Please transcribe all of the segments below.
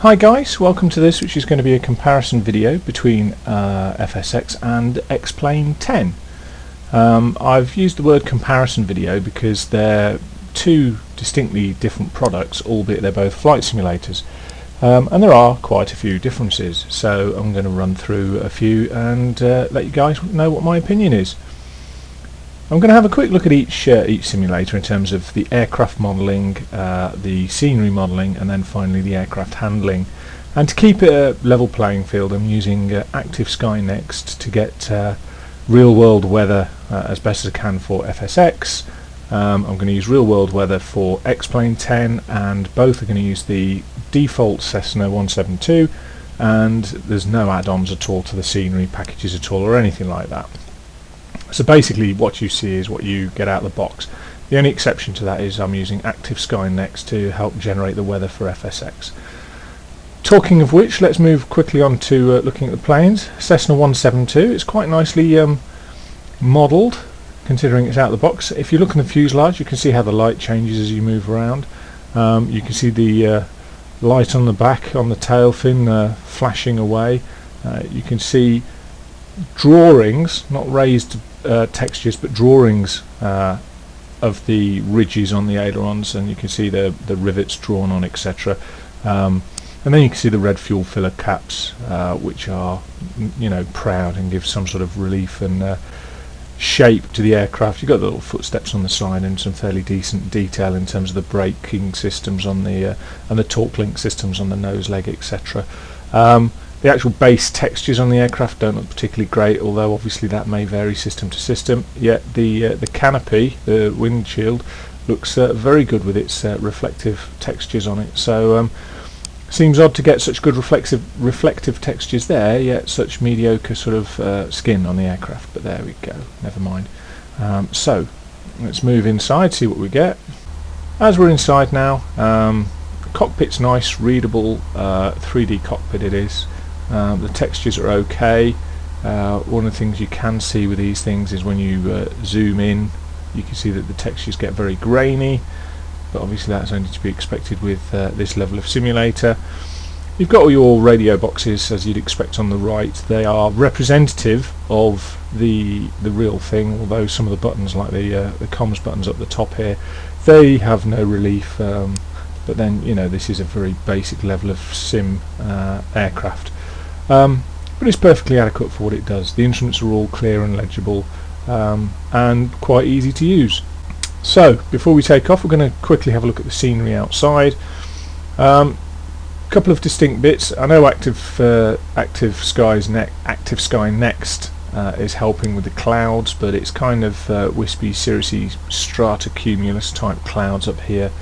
Hi guys, welcome to this, which is going to be a comparison video between FSX and X-Plane 10. I've used the word comparison video because they're two distinctly different products, albeit they're both flight simulators. And there are quite a few differences, so I'm going to run through a few and let you guys know what my opinion is. I'm going to have a quick look at each simulator in terms of the aircraft modelling, the scenery modelling, and then finally the aircraft handling. And to keep it a level playing field, I'm using Active Sky Next to get real world weather as best as I can for FSX. I'm going to use real world weather for X-Plane 10, and both are going to use the default Cessna 172, and there's no add-ons at all to the scenery packages at all or anything like that. So basically what you see is what you get out of the box. The only exception to that is I'm using Active Sky Next to help generate the weather for FSX. Talking of which, let's move quickly on to looking at the planes. Cessna 172, it's quite nicely modelled considering it's out of the box. If you look in the fuselage, you can see how the light changes as you move around. You can see the light on the back, on the tail fin flashing away. You can see drawings, not raised textures, but drawings of the ridges on the ailerons, and you can see the rivets drawn on, etc. And then you can see the red fuel filler caps, which are, you know, proud and give some sort of relief and shape to the aircraft. You've got the little footsteps on the side and some fairly decent detail in terms of the braking systems on the and the torque link systems on the nose leg, etc. The actual base textures on the aircraft don't look particularly great, although obviously that may vary system to system. Yet the canopy, the windshield, looks very good with its reflective textures on it. So seems odd to get such good reflective textures there, yet such mediocre sort of skin on the aircraft. But there we go. Never mind. So let's move inside, see what we get. As we're inside now, cockpit's nice, readable, 3D cockpit it is. The textures are okay. One of the things you can see with these things is when you zoom in, you can see that the textures get very grainy, but obviously that's only to be expected with this level of simulator. You've got all your radio boxes as you'd expect on the right. They are representative of the real thing, although some of the buttons, like the comms buttons up the top here, they have no relief. But then, you know, this is a very basic level of sim aircraft. But it's perfectly adequate for what it does. The instruments are all clear and legible, and quite easy to use. So before we take off, we're going to quickly have a look at the scenery outside. Couple of distinct bits. I know Active Sky Next is helping with the clouds, but it's kind of wispy, cirrusy stratocumulus type clouds up here.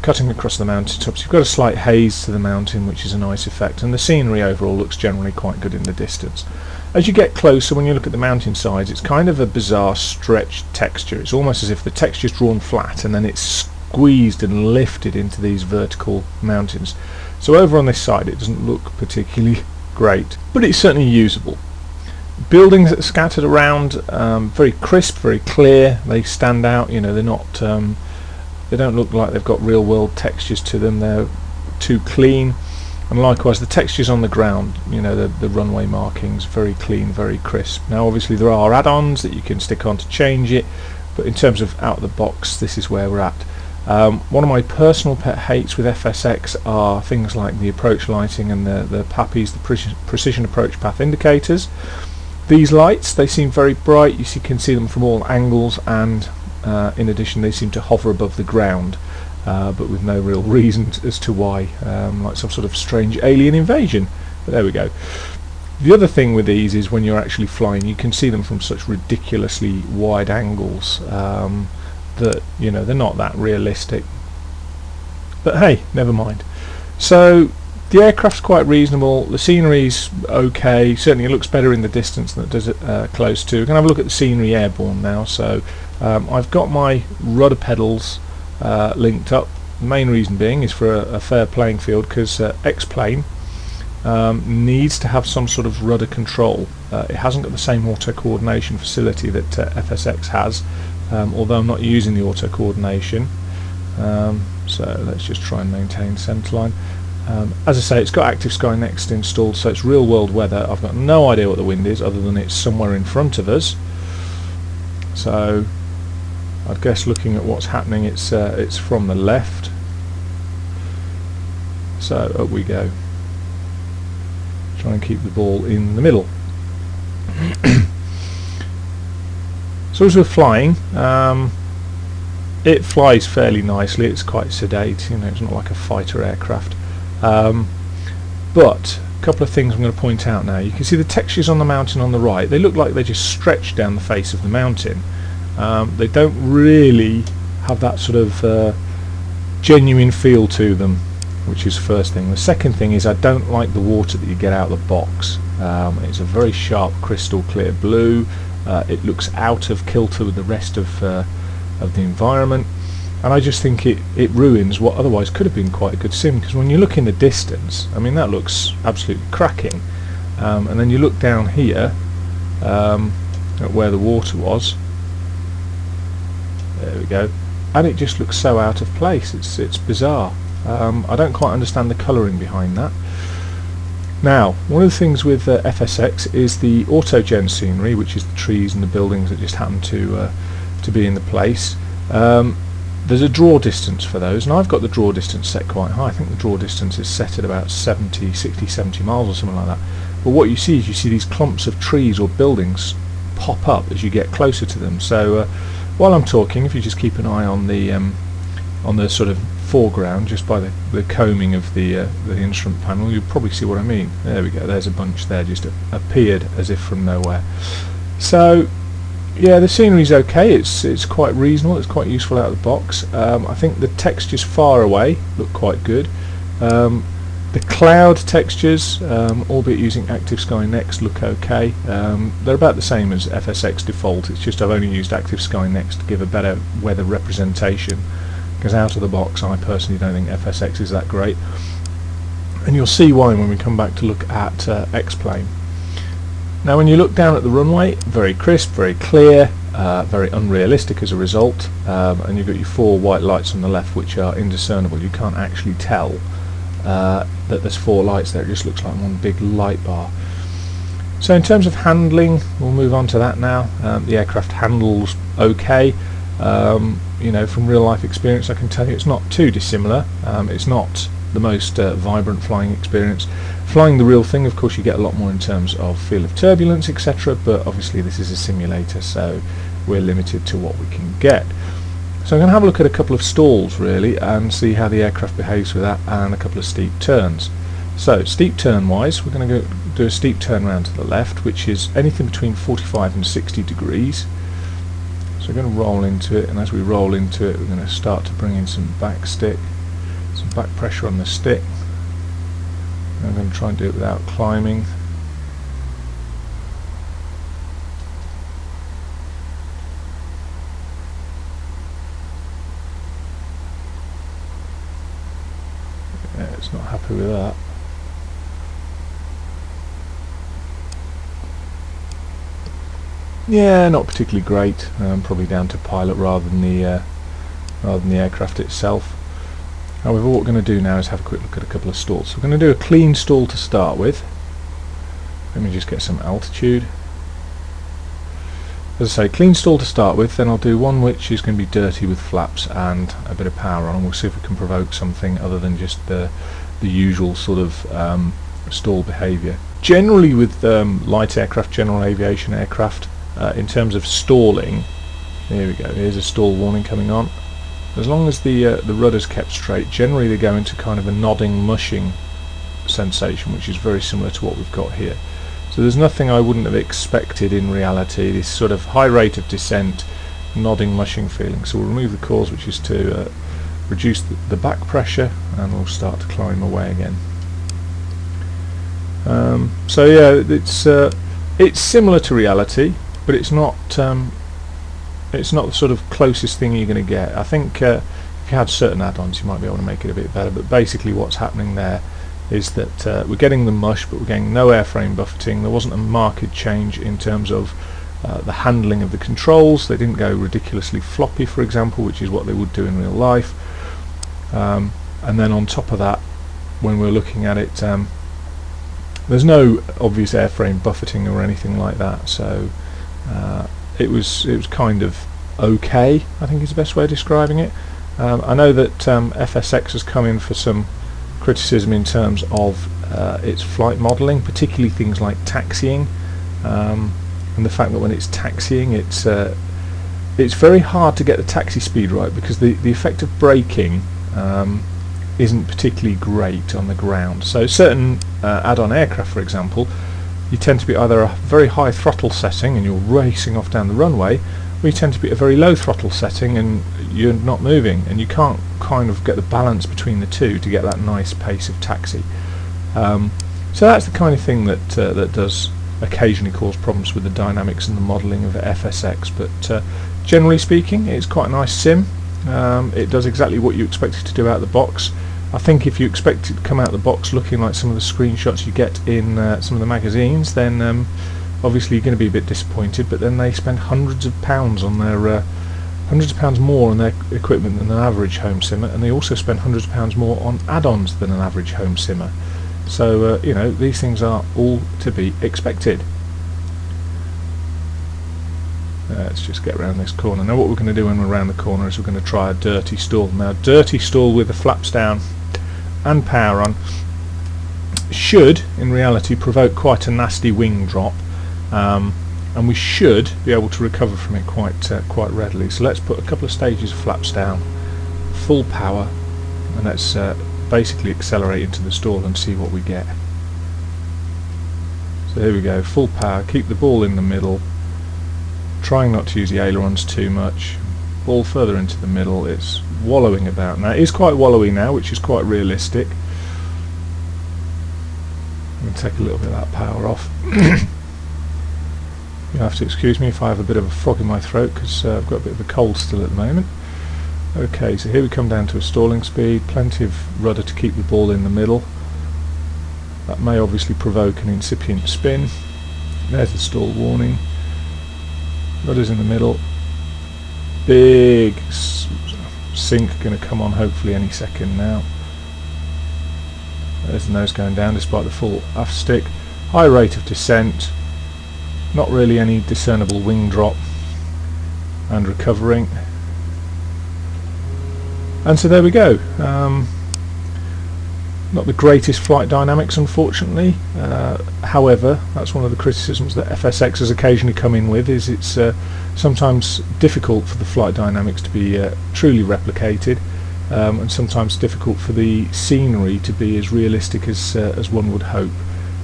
Cutting across the mountain tops. You've got a slight haze to the mountain, which is a nice effect, and the scenery overall looks generally quite good in the distance. As you get closer, when you look at the mountain sides, it's kind of a bizarre stretched texture. It's almost as if the texture's drawn flat and then it's squeezed and lifted into these vertical mountains. So over on this side it doesn't look particularly great, but it's certainly usable. Buildings that are scattered around, very crisp, very clear. They stand out, you know, they're not they don't look like they've got real world textures to them. They're too clean, and likewise the textures on the ground, you know, the runway markings, very clean, very crisp. Now obviously there are add-ons that you can stick on to change it, but in terms of out of the box, this is where we're at. One of my personal pet hates with FSX are things like the approach lighting and the PAPIs, the precision approach path indicators. These lights, they seem very bright. You can see them from all angles, and in addition they seem to hover above the ground, but with no real reason as to why, like some sort of strange alien invasion. But there we go. The other thing with these is when you're actually flying, you can see them from such ridiculously wide angles that, you know, they're not that realistic. But hey, never mind. So the aircraft's quite reasonable, the scenery's okay, certainly it looks better in the distance than it does close to. We're going to have a look at the scenery airborne now. So I've got my rudder pedals linked up. The main reason being is for a fair playing field, because X-Plane needs to have some sort of rudder control. It hasn't got the same auto coordination facility that FSX has, although I'm not using the auto coordination. So let's just try and maintain centerline. As I say, it's got Active Sky Next installed, so it's real world weather. I've got no idea what the wind is other than it's somewhere in front of us. So I'd guess looking at what's happening, it's from the left. So up we go. Try and keep the ball in the middle. So as we're flying, it flies fairly nicely. It's quite sedate, you know, it's not like a fighter aircraft. But a couple of things I'm going to point out now. You can see the textures on the mountain on the right. They look like they just stretch down the face of the mountain. They don't really have that sort of genuine feel to them, which is the first thing. The second thing is I don't like the water that you get out of the box. It's a very sharp crystal clear blue. It looks out of kilter with the rest of the environment, and I just think it ruins what otherwise could have been quite a good sim, because when you look in the distance, I mean, that looks absolutely cracking, and then you look down here at where the water was. There we go, and it just looks so out of place. It's bizarre. I don't quite understand the colouring behind that. Now, one of the things with FSX is the autogen scenery, which is the trees and the buildings that just happen to be in the place. There's a draw distance for those, and I've got the draw distance set quite high. I think the draw distance is set at about 60, 70 miles or something like that. But what you see is you see these clumps of trees or buildings pop up as you get closer to them. So while I'm talking, if you just keep an eye on the sort of foreground, just by the combing of the instrument panel, you'll probably see what I mean. There we go, there's a bunch there, just appeared as if from nowhere. So yeah, the scenery's okay, it's quite reasonable, it's quite useful out of the box. I think the textures far away look quite good. The cloud textures, albeit using Active Sky Next, look okay. They're about the same as FSX default, it's just I've only used Active Sky Next to give a better weather representation, because out of the box I personally don't think FSX is that great, and you'll see why when we come back to look at X-Plane. Now when you look down at the runway, very crisp, very clear, very unrealistic as a result, and you've got your 4 white lights on the left which are indiscernible. You can't actually tell that there's 4 lights there, it just looks like one big light bar. So in terms of handling, we'll move on to that now. The aircraft handles okay. You know, from real life experience I can tell you it's not too dissimilar. It's not the most vibrant flying experience. Flying the real thing, of course, you get a lot more in terms of feel of turbulence, etc., but obviously this is a simulator, so we're limited to what we can get. So I'm going to have a look at a couple of stalls really and see how the aircraft behaves with that, and a couple of steep turns. So steep turn wise, we're going to go do a steep turn round to the left, which is anything between 45 and 60 degrees. So we're going to roll into it, and as we roll into it we're going to start to bring in some back stick, some back pressure on the stick. I'm going to try and do it without climbing. Yeah, it's not happy with that. Yeah, not particularly great. Probably down to pilot rather than the aircraft itself. However, what we're going to do now is have a quick look at a couple of stalls. So we're going to do a clean stall to start with. Let me just get some altitude. As I say, clean stall to start with, then I'll do one which is going to be dirty with flaps and a bit of power on, and we'll see if we can provoke something other than just the usual sort of stall behaviour. Generally with light aircraft, general aviation aircraft, in terms of stalling, here we go, here's a stall warning coming on. As long as the rudder's kept straight, generally they go into kind of a nodding, mushing sensation, which is very similar to what we've got here. So there's nothing I wouldn't have expected in reality, this sort of high rate of descent, nodding, mushing feeling. So we'll remove the cause, which is to reduce the back pressure, and we'll start to climb away again. So yeah, it's similar to reality, but it's not the sort of closest thing you're going to get. I think if you had certain add-ons you might be able to make it a bit better, but basically what's happening there is that we're getting the mush, but we're getting no airframe buffeting. There wasn't a marked change in terms of the handling of the controls. They didn't go ridiculously floppy, for example, which is what they would do in real life. and then on top of that, when we're looking at it, there's no obvious airframe buffeting or anything like that, so it was kind of okay, I think is the best way of describing it. I know that FSX has come in for some criticism in terms of its flight modelling, particularly things like taxiing, and the fact that when it's taxiing, it's very hard to get the taxi speed right, because the effect of braking isn't particularly great on the ground. So certain add-on aircraft, for example, you tend to be either a very high throttle setting and you're racing off down the runway, or you tend to be at a very low throttle setting and you're not moving, and you can't kind of get the balance between the two to get that nice pace of taxi. So that's the kind of thing that that does occasionally cause problems with the dynamics and the modelling of FSX, but generally speaking, it's quite a nice sim. It does exactly what you expect it to do out of the box. I think if you expect it to come out of the box looking like some of the screenshots you get in some of the magazines, then obviously you're going to be a bit disappointed, but then they spend hundreds of pounds on their hundreds of pounds more on their equipment than an average home simmer, and they also spend hundreds of pounds more on add-ons than an average home simmer. So you know, these things are all to be expected. Let's just get around this corner. Now what we're going to do when we're around the corner is we're going to try a dirty stall. Now dirty stall with the flaps down and power on should in reality provoke quite a nasty wing drop, and we should be able to recover from it quite readily. So let's put a couple of stages of flaps down, full power, and let's basically accelerate into the stall and see what we get. So here we go, full power, keep the ball in the middle, trying not to use the ailerons too much, ball further into the middle. It's wallowing about now. It is quite wallowy now, which is quite realistic. I'm going to take a little bit of that power off. You have to excuse me if I have a bit of a frog in my throat, because I've got a bit of a cold still at the moment. Okay, so here we come down to a stalling speed, plenty of rudder to keep the ball in the middle. That may obviously provoke an incipient spin. There's the stall warning. Rudder's in the middle. Big sink going to come on hopefully any second now. There's the nose going down despite the full aft stick. High rate of descent. Not really any discernible wing drop, and recovering. And so there we go. Not the greatest flight dynamics, unfortunately. However, that's one of the criticisms that FSX has occasionally come in with, is it's sometimes difficult for the flight dynamics to be truly replicated, and sometimes difficult for the scenery to be as realistic as one would hope.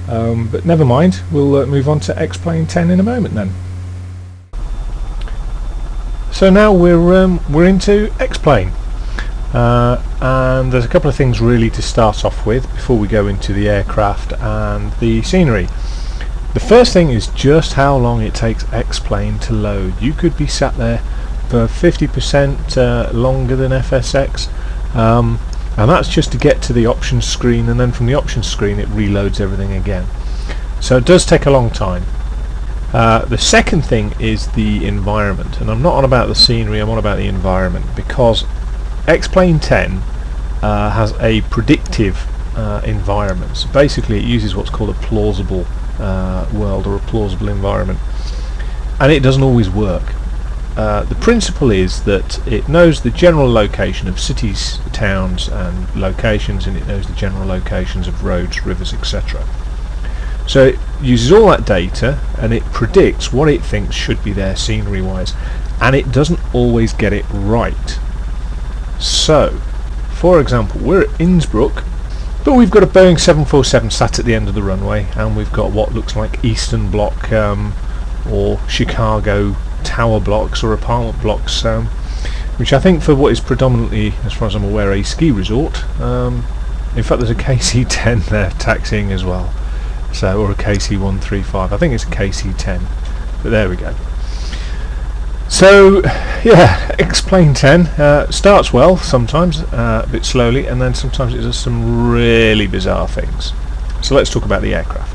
But never mind, we'll move on to X-Plane 10 in a moment then. So now we're into X-Plane. And there's a couple of things really to start off with before we go into the aircraft and the scenery. The first thing is just how long it takes X-Plane to load. You could be sat there for 50% longer than FSX, and that's just to get to the options screen, and then from the options screen it reloads everything again. So it does take a long time. The second thing is the environment, and I'm not on about the scenery, I'm on about the environment, because X-Plane 10 has a predictive environment. So basically it uses what's called a plausible world, or a plausible environment, and it doesn't always work. The principle is that it knows the general location of cities, towns and locations, and it knows the general locations of roads, rivers, etc. So it uses all that data and it predicts what it thinks should be there scenery wise, and it doesn't always get it right. So for example, we're at Innsbruck, but we've got a Boeing 747 sat at the end of the runway, and we've got what looks like Eastern Bloc or Chicago tower blocks or apartment blocks, which I think for what is predominantly, as far as I'm aware, a ski resort. In fact there's a KC-10 there taxiing as well, so, or a KC-135, I think it's a KC-10, but there we go. So yeah, X-Plane 10 starts well sometimes, a bit slowly, and then sometimes it does some really bizarre things. So let's talk about the aircraft.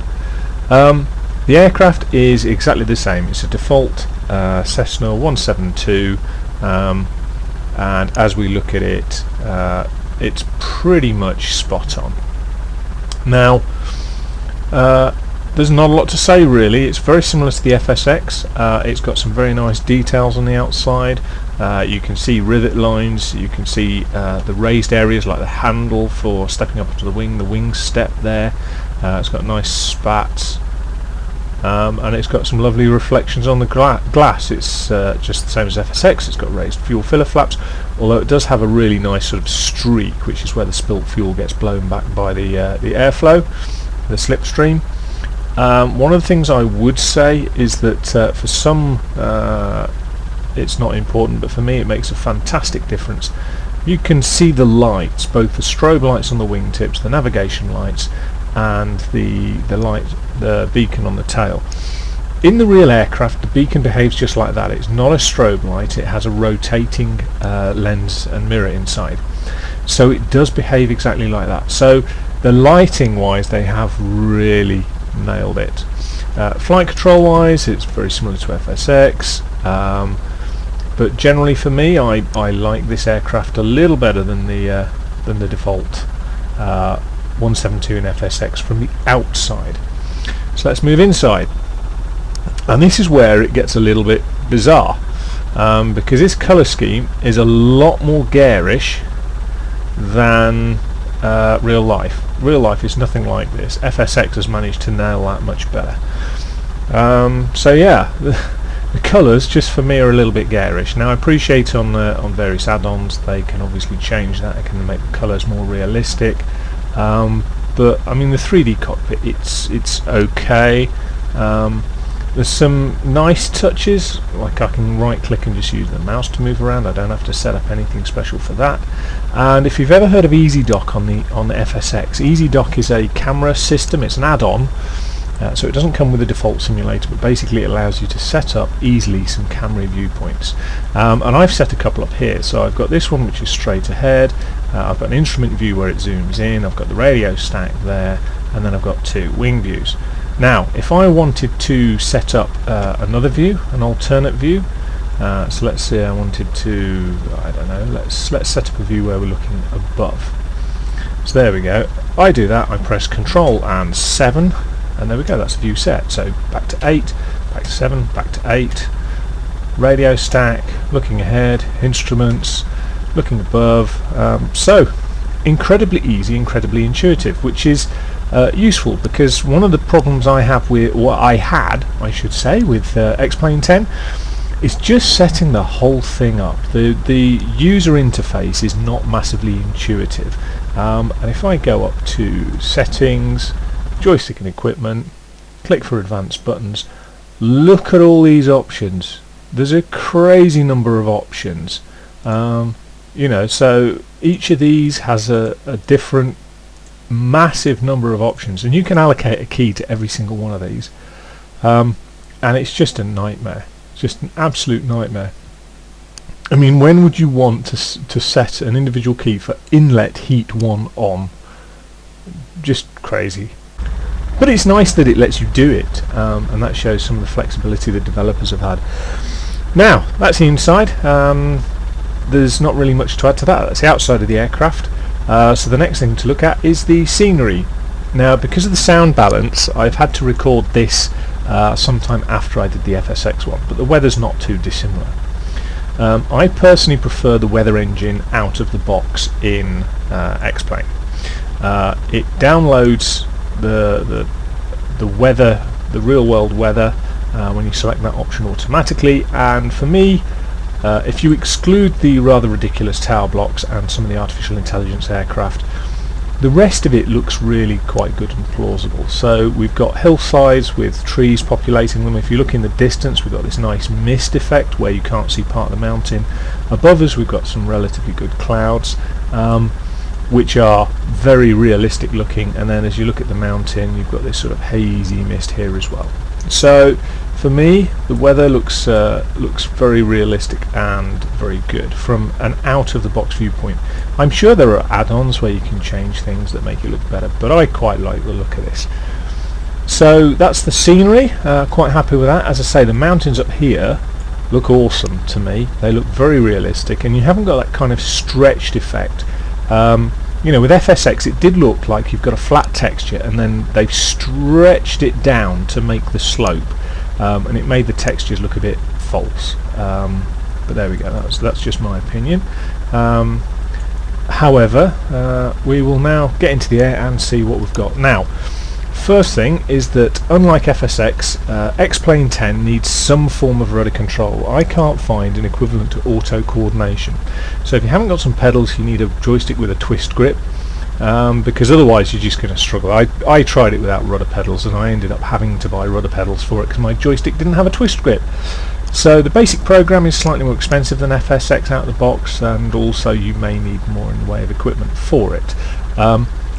The aircraft is exactly the same. It's a default Cessna 172, and as we look at it, it's pretty much spot on. Now there's not a lot to say really. It's very similar to the FSX. It's got some very nice details on the outside. You can see rivet lines, you can see the raised areas like the handle for stepping up onto the wing step there. It's got nice spats, and it's got some lovely reflections on the glass. It's just the same as FSX. It's got raised fuel filler flaps, although it does have a really nice sort of streak, which is where the spilt fuel gets blown back by the airflow, the slipstream. One of the things I would say is that for some it's not important, but for me it makes a fantastic difference. You can see the lights, both the strobe lights on the wingtips, the navigation lights, and the beacon on the tail. In the real aircraft, the beacon behaves just like that. It's not a strobe light, it has a rotating lens and mirror inside, so it does behave exactly like that. So the lighting wise, they have really nailed it. Flight control wise, it's very similar to FSX, but generally for me, I like this aircraft a little better than the default 172 in FSX from the outside. So let's move inside, and this is where it gets a little bit bizarre, because this colour scheme is a lot more garish than real life. Real life is nothing like this. FSX has managed to nail that much better. So yeah, the colours just for me are a little bit garish. Now I appreciate on various add-ons they can obviously change that, they can make the colours more realistic, but I mean the 3D cockpit, it's okay. There's some nice touches, like I can right click and just use the mouse to move around. I don't have to set up anything special for that. And if you've ever heard of EasyDock on the FSX, EasyDock is a camera system. It's an add-on, so it doesn't come with a default simulator, but basically it allows you to set up easily some camera viewpoints. And I've set a couple up here. So I've got this one which is straight ahead, I've got an instrument view where it zooms in, I've got the radio stack there, and then I've got two wing views. Now if I wanted to set up another view, an alternate view, so let's say I wanted to, I don't know, let's set up a view where we're looking above. So there we go. I do that, I press Control and 7, and there we go, that's a view set. So back to 8, back to 7, back to 8, radio stack, looking ahead, instruments, looking above. So incredibly easy, incredibly intuitive, which is useful, because one of the problems I have with, what I had, I should say, with X-Plane 10 is just setting the whole thing up. The user interface is not massively intuitive, and if I go up to settings, joystick and equipment, click for advanced buttons, look at all these options. There's a crazy number of options, you know, so each of these has a different massive number of options, and you can allocate a key to every single one of these, and it's just a nightmare. It's just an absolute nightmare. I mean, when would you want to set an individual key for inlet heat 1 on? Just crazy. But it's nice that it lets you do it, and that shows some of the flexibility that developers have had. Now that's the inside. There's not really much to add to that. That's the outside of the aircraft. So the next thing to look at is the scenery. Now, because of the sound balance, I've had to record this sometime after I did the FSX one, but the weather's not too dissimilar. I personally prefer the weather engine out of the box in X-Plane. It downloads the weather, the real world weather, when you select that option automatically, and for me, if you exclude the rather ridiculous tower blocks and some of the artificial intelligence aircraft, the rest of it looks really quite good and plausible. So we've got hillsides with trees populating them. If you look in the distance, we've got this nice mist effect where you can't see part of the mountain. Above us we've got some relatively good clouds, which are very realistic looking, and then as you look at the mountain you've got this sort of hazy mist here as well. So for me the weather looks very realistic and very good from an out of the box viewpoint. I'm sure there are add-ons where you can change things that make it look better, but I quite like the look of this. So that's the scenery, quite happy with that. As I say, the mountains up here look awesome to me. They look very realistic, and you haven't got that kind of stretched effect You know, with FSX it did look like you've got a flat texture and then they've stretched it down to make the slope, and it made the textures look a bit false. But there we go, that's just my opinion. However, we will now get into the air and see what we've got. Now, first thing is that unlike FSX, X-Plane 10 needs some form of rudder control. I can't find an equivalent to auto coordination. So if you haven't got some pedals, you need a joystick with a twist grip, because otherwise you're just going to struggle. I tried it without rudder pedals and I ended up having to buy rudder pedals for it because my joystick didn't have a twist grip. So the basic program is slightly more expensive than FSX out of the box, and also you may need more in the way of equipment for it.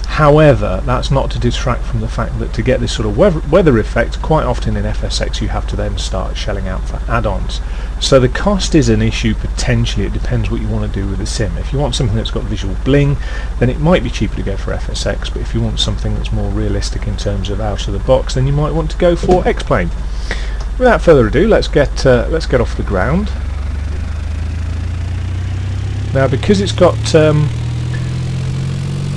However, that's not to detract from the fact that to get this sort of weather effect, quite often in FSX you have to then start shelling out for add-ons. So the cost is an issue potentially. It depends what you want to do with the sim. If you want something that's got visual bling, then it might be cheaper to go for FSX, but if you want something that's more realistic in terms of out of the box, then you might want to go for X-Plane. Without further ado, let's get off the ground. Now, because it's got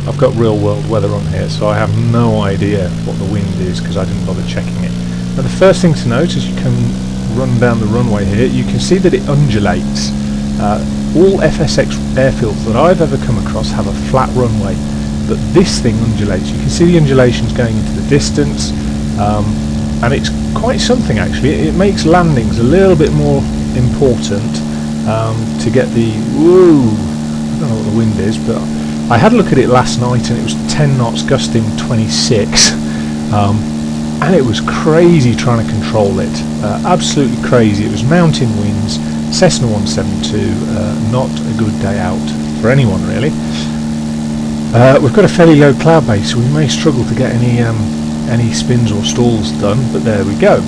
I've got real world weather on here, so I have no idea what the wind is because I didn't bother checking it. Now, the first thing to note as you can run down the runway here, you can see that it undulates. All FSX airfields that I've ever come across have a flat runway, but this thing undulates. You can see the undulations going into the distance, and it's quite something actually. It makes landings a little bit more important to get the woo. I don't know what the wind is, but I had a look at it last night and it was 10 knots gusting 26, and it was crazy trying to control it, absolutely crazy. It was mountain winds, Cessna 172, not a good day out for anyone really. We've got a fairly low cloud base, so we may struggle to get any spins or stalls done, but there we go.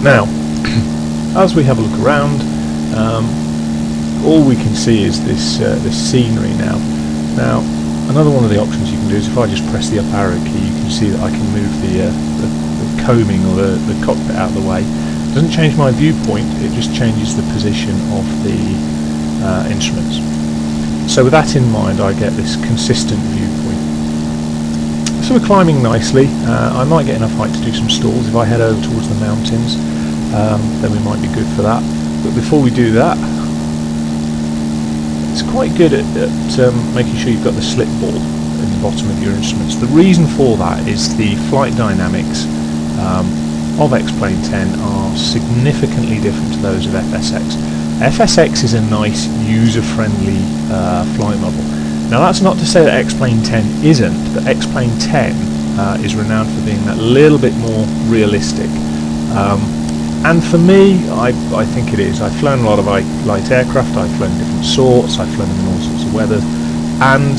Now, as we have a look around, all we can see is this scenery now. Now, another one of the options you can do is if I just press the up arrow key, you can see that I can move the coaming or the cockpit out of the way. It doesn't change my viewpoint, it just changes the position of the instruments. So with that in mind, I get this consistent viewpoint. So we're climbing nicely. I might get enough height to do some stalls. If I head over towards the mountains, then we might be good for that. But before we do that, it's quite good at making sure you've got the slip ball in the bottom of your instruments. The reason for that is the flight dynamics of X-Plane 10 are significantly different to those of FSX. FSX is a nice user-friendly flight model. Now, that's not to say that X-Plane 10 isn't, but X-Plane 10 is renowned for being that little bit more realistic. And for me, I think it is. I've flown a lot of light aircraft, I've flown different sorts, I've flown them in all sorts of weather, and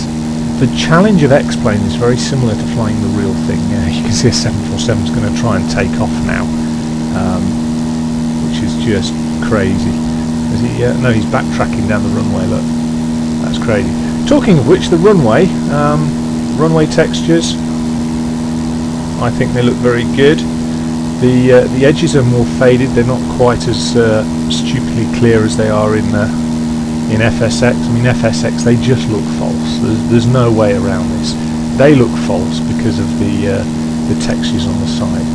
the challenge of X-Plane is very similar to flying the real thing. You can see a 747 is going to try and take off now, which is just crazy. Is he? No, he's backtracking down the runway, look. That's crazy. Talking of which, the runway textures, I think they look very good. The edges are more faded, they're not quite as stupidly clear as they are in FSX. I mean, FSX, they just look false. There's no way around this. They look false because of the textures on the side.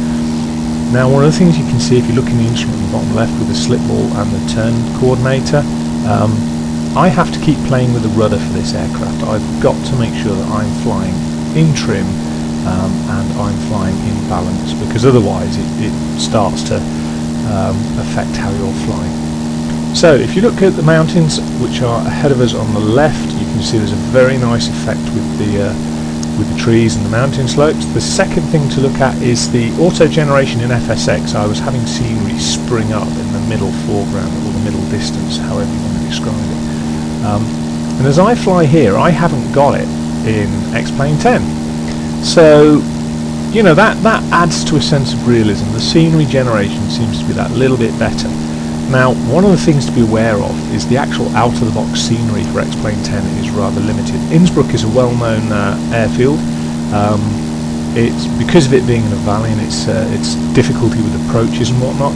Now, one of the things you can see if you look in the instrument on the bottom left with the slip ball and the turn coordinator, I have to keep playing with the rudder for this aircraft. I've got to make sure that I'm flying in trim and I'm flying in balance, because otherwise it starts to affect how you're flying. So if you look at the mountains which are ahead of us on the left, you can see there's a very nice effect with the trees and the mountain slopes. The second thing to look at is the auto generation in FSX. I was having scenery spring up in the middle foreground, or the middle distance, however you want to describe it. And as I fly here, I haven't got it in X-Plane 10. So, you know, that adds to a sense of realism. The scenery generation seems to be that little bit better. Now, one of the things to be aware of is the actual out-of-the-box scenery for X-Plane 10 is rather limited. Innsbruck is a well-known airfield. It's because of it being in a valley and its difficulty with approaches and whatnot.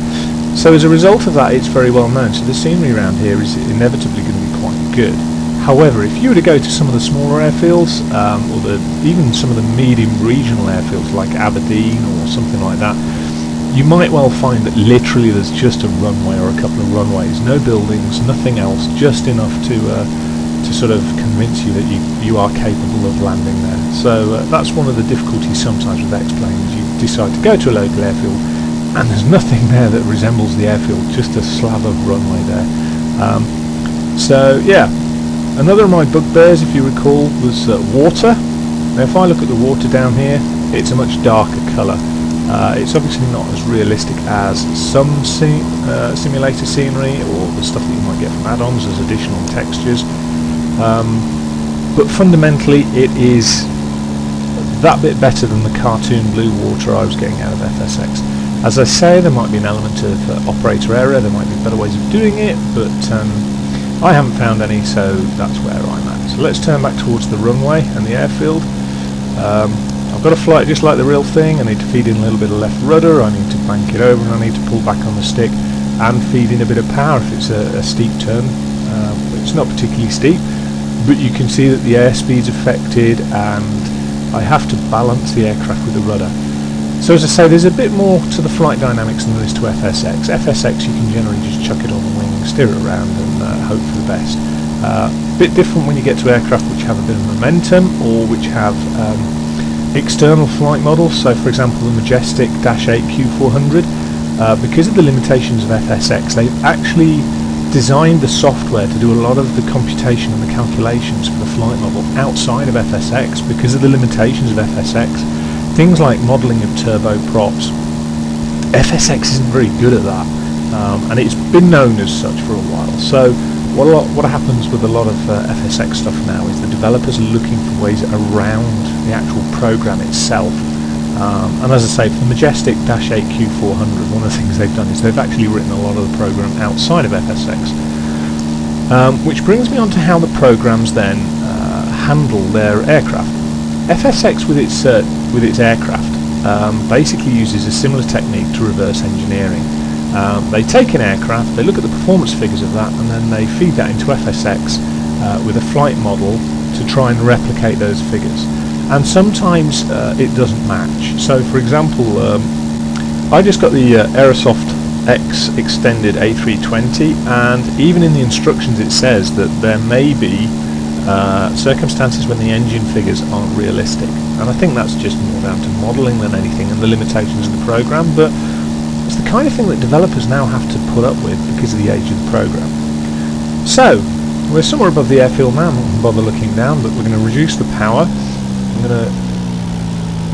So as a result of that, it's very well known. So the scenery around here is inevitably going to be quite good. However, if you were to go to some of the smaller airfields, or even some of the medium regional airfields like Aberdeen or something like that, you might well find that literally there's just a runway or a couple of runways, no buildings, nothing else, just enough to sort of convince you that you are capable of landing there. So that's one of the difficulties sometimes with X-Plane, is you decide to go to a local airfield and there's nothing there that resembles the airfield, just a slab of runway there. So yeah, another of my bugbears, if you recall, was water. Now if I look at the water down here, it's a much darker colour. It's obviously not as realistic as some simulator scenery or the stuff that you might get from add-ons as additional textures. But fundamentally it is that bit better than the cartoon blue water I was getting out of FSX. As I say, there might be an element of operator error, there might be better ways of doing it, but I haven't found any, so that's where I'm at. So let's turn back towards the runway and the airfield. I've got a flight just like the real thing. I need to feed in a little bit of left rudder, I need to bank it over, and I need to pull back on the stick and feed in a bit of power if it's a steep turn. It's not particularly steep, but you can see that the airspeed's affected and I have to balance the aircraft with the rudder. So as I say, there's a bit more to the flight dynamics than there is to FSX. FSX you can generally just chuck it on the wing, steer it around and hope for the best. A bit different when you get to aircraft which have a bit of momentum or which have external flight models. So for example the Majestic -8 Q400, because of the limitations of FSX, they've actually designed the software to do a lot of the computation and the calculations for the flight model outside of FSX because of the limitations of FSX. Things like modelling of turboprops, FSX isn't very good at that, and it's been known as such for a while. So what happens with a lot of FSX stuff now is the developers are looking for ways around the actual program itself. And as I say, for the Majestic -8 Q400, one of the things they've done is they've actually written a lot of the program outside of FSX. Which brings me on to how the programs then handle their aircraft. FSX with its aircraft basically uses a similar technique to reverse engineering. They take an aircraft, they look at the performance figures of that, and then they feed that into FSX with a flight model to try and replicate those figures. And sometimes it doesn't match. So for example, I just got the Aerosoft X extended A320, and even in the instructions it says that there may be circumstances when the engine figures aren't realistic, and I think that's just more down to modelling than anything and the limitations of the program, but it's the kind of thing that developers now have to put up with because of the age of the program. So we're somewhere above the airfield now. I'm not going to bother looking down, but we're going to reduce the power. I'm going to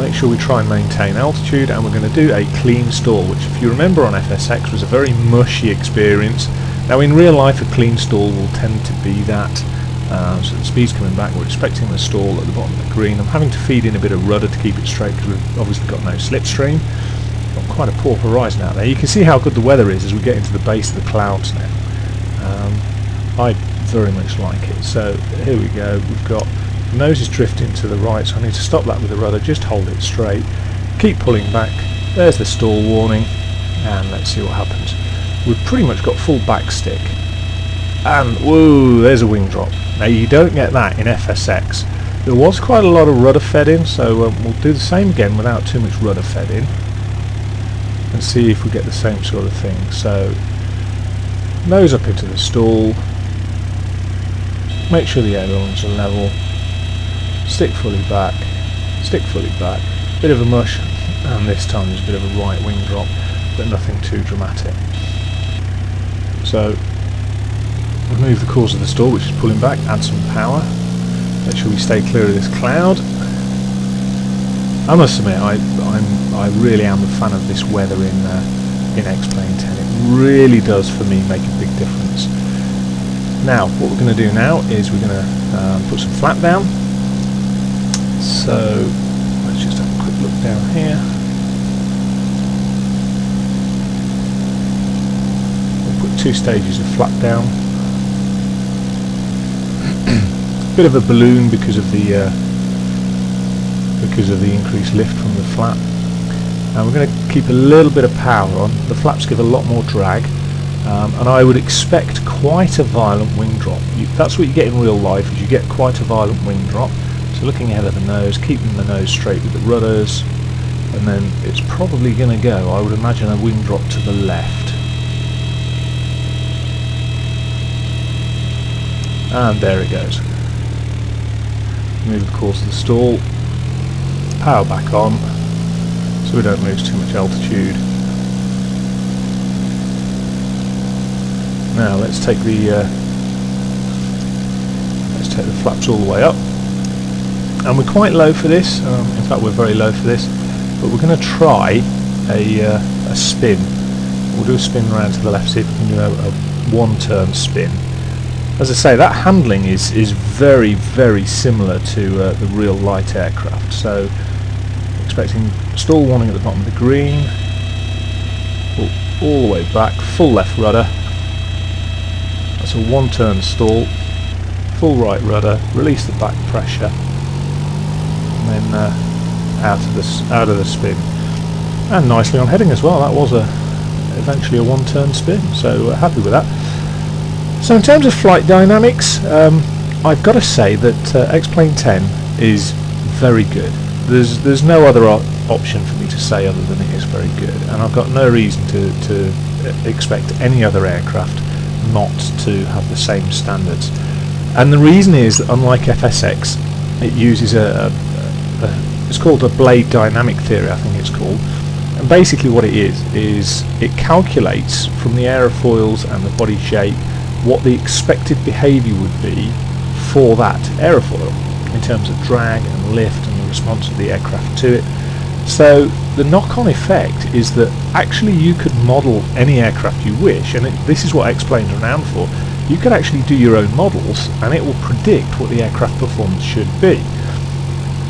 make sure we try and maintain altitude, and we're going to do a clean stall, which if you remember on FSX was a very mushy experience. Now in real life a clean stall will tend to be that. So the speed's coming back, we're expecting the stall at the bottom of the green. I'm having to feed in a bit of rudder to keep it straight because we've obviously got no slipstream. Got quite a poor horizon out there. You can see how good the weather is as we get into the base of the clouds now. I very much like it. So here we go, we've got the nose is drifting to the right, so I need to stop that with the rudder, just hold it straight, keep pulling back, there's the stall warning, and let's see what happens. We've pretty much got full back stick, and whoa, there's a wing drop. Now you don't get that in FSX. There was quite a lot of rudder fed in, so we'll do the same again without too much rudder fed in, and see if we get the same sort of thing. So nose up into the stall, make sure the ailerons are level, stick fully back, bit of a mush, and this time there's a bit of a right wing drop, but nothing too dramatic. So remove the cause of the stall, which is pulling back, add some power, make sure we stay clear of this cloud. I must admit, I really am a fan of this weather in X-Plane 10. It really does for me make a big difference. Now what we're going to do now is we're going to put some flap down. So let's just have a quick look down here. We'll put 2 stages of flap down. Bit of a balloon because of the increased lift from the flap. And we're going to keep a little bit of power on. The flaps give a lot more drag, and I would expect quite a violent wing drop. That's what you get in real life, is you get quite a violent wing drop. So looking ahead of the nose, keeping the nose straight with the rudders, and then it's probably going to go, I would imagine, a wing drop to the left. And there it goes. Move the course of the stall, power back on, so we don't lose too much altitude. Now let's take the flaps all the way up, and we're quite low for this. In fact, we're very low for this, but we're going to try a spin. We'll do a spin around to the left, see if we can do a one-turn spin. As I say, that handling is very, very similar to the real light aircraft. So, expecting stall warning at the bottom of the green, pull all the way back, full left rudder. That's a one-turn stall, full right rudder, release the back pressure, and then out of the spin. And nicely on heading as well. That was eventually a one-turn spin. So happy with that. So in terms of flight dynamics, I've got to say that X-Plane 10 is very good. There's no other option for me to say other than it is very good, and I've got no reason to expect any other aircraft not to have the same standards. And the reason is that unlike FSX, it uses it's called a blade dynamic theory, I think it's called. And basically what it is it calculates from the aerofoils and the body shape what the expected behaviour would be for that aerofoil in terms of drag and lift and the response of the aircraft to it. So the knock-on effect is that actually you could model any aircraft you wish, and this is what X-Plane's renowned for. You could actually do your own models and it will predict what the aircraft performance should be.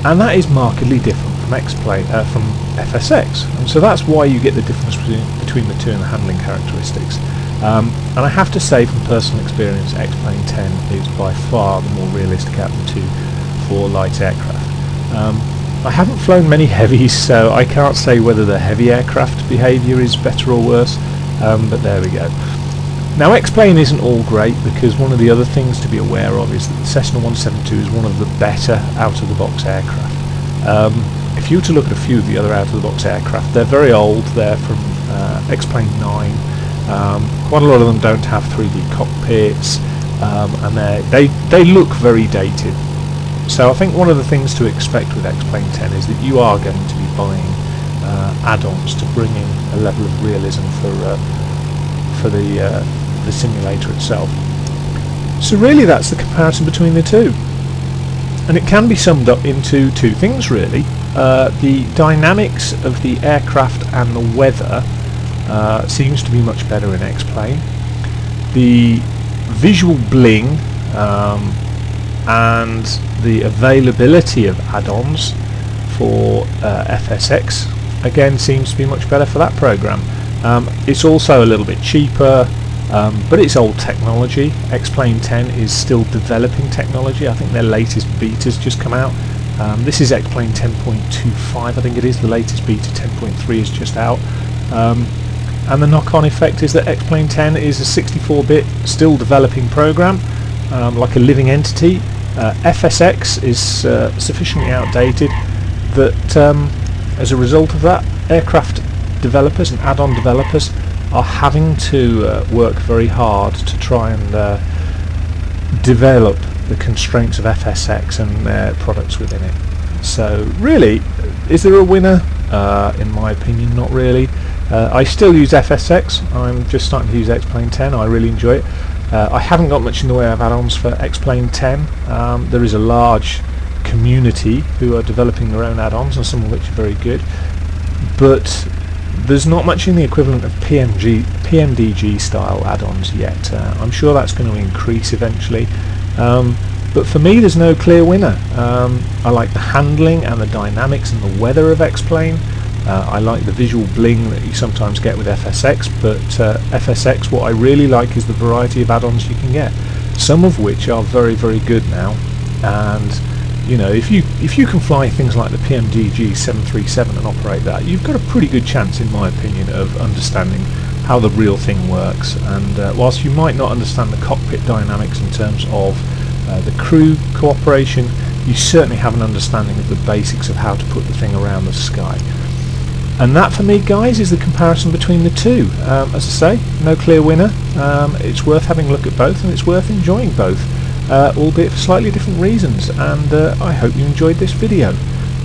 And that is markedly different from from FSX, and so that's why you get the difference between the two in the handling characteristics. And I have to say, from personal experience, X-Plane 10 is by far the more realistic out of the two for light aircraft. I haven't flown many heavies, so I can't say whether the heavy aircraft behaviour is better or worse, but there we go. Now, X-Plane isn't all great, because one of the other things to be aware of is that the Cessna 172 is one of the better out-of-the-box aircraft. If you were to look at a few of the other out-of-the-box aircraft, they're very old. They're from X-Plane 9. Quite a lot of them don't have 3D cockpits, and they look very dated. So I think one of the things to expect with X-Plane 10 is that you are going to be buying add-ons to bring in a level of realism for the simulator itself. So really that's the comparison between the two, and it can be summed up into two things really. The dynamics of the aircraft and the weather seems to be much better in X-Plane. The visual bling and the availability of add-ons for FSX again seems to be much better for that program. It's also a little bit cheaper, but it's old technology. X-Plane 10 is still developing technology. I think their latest beta's just come out. This is X-Plane 10.25, I think it is. The latest beta 10.3 is just out. And the knock-on effect is that X-Plane 10 is a 64-bit still developing program, like a living entity. FSX is sufficiently outdated that as a result of that, aircraft developers and add-on developers are having to work very hard to try and develop the constraints of FSX and their products within it. So really, is there a winner? In my opinion, not really. I still use FSX. I'm just starting to use X-Plane 10. I really enjoy it. I haven't got much in the way of add-ons for X-Plane 10. There is a large community who are developing their own add-ons, and some of which are very good, but there's not much in the equivalent of PMDG style add-ons yet. I'm sure that's going to increase eventually, but for me there's no clear winner. I like the handling and the dynamics and the weather of X-Plane. I like the visual bling that you sometimes get with FSX, but FSX, what I really like is the variety of add-ons you can get, some of which are very, very good now. And you know, if you can fly things like the PMDG 737 and operate that, you've got a pretty good chance, in my opinion, of understanding how the real thing works. And whilst you might not understand the cockpit dynamics in terms of the crew cooperation, you certainly have an understanding of the basics of how to put the thing around the sky. And that, for me, guys, is the comparison between the two. As I say, no clear winner. It's worth having a look at both, and it's worth enjoying both, albeit for slightly different reasons. And I hope you enjoyed this video.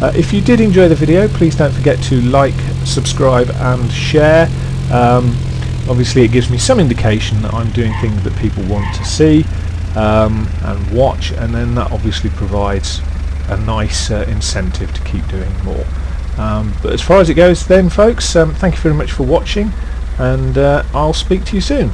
If you did enjoy the video, please don't forget to like, subscribe and share. Obviously it gives me some indication that I'm doing things that people want to see and watch, and then that obviously provides a nice incentive to keep doing more. But as far as it goes then, folks, thank you very much for watching, and I'll speak to you soon.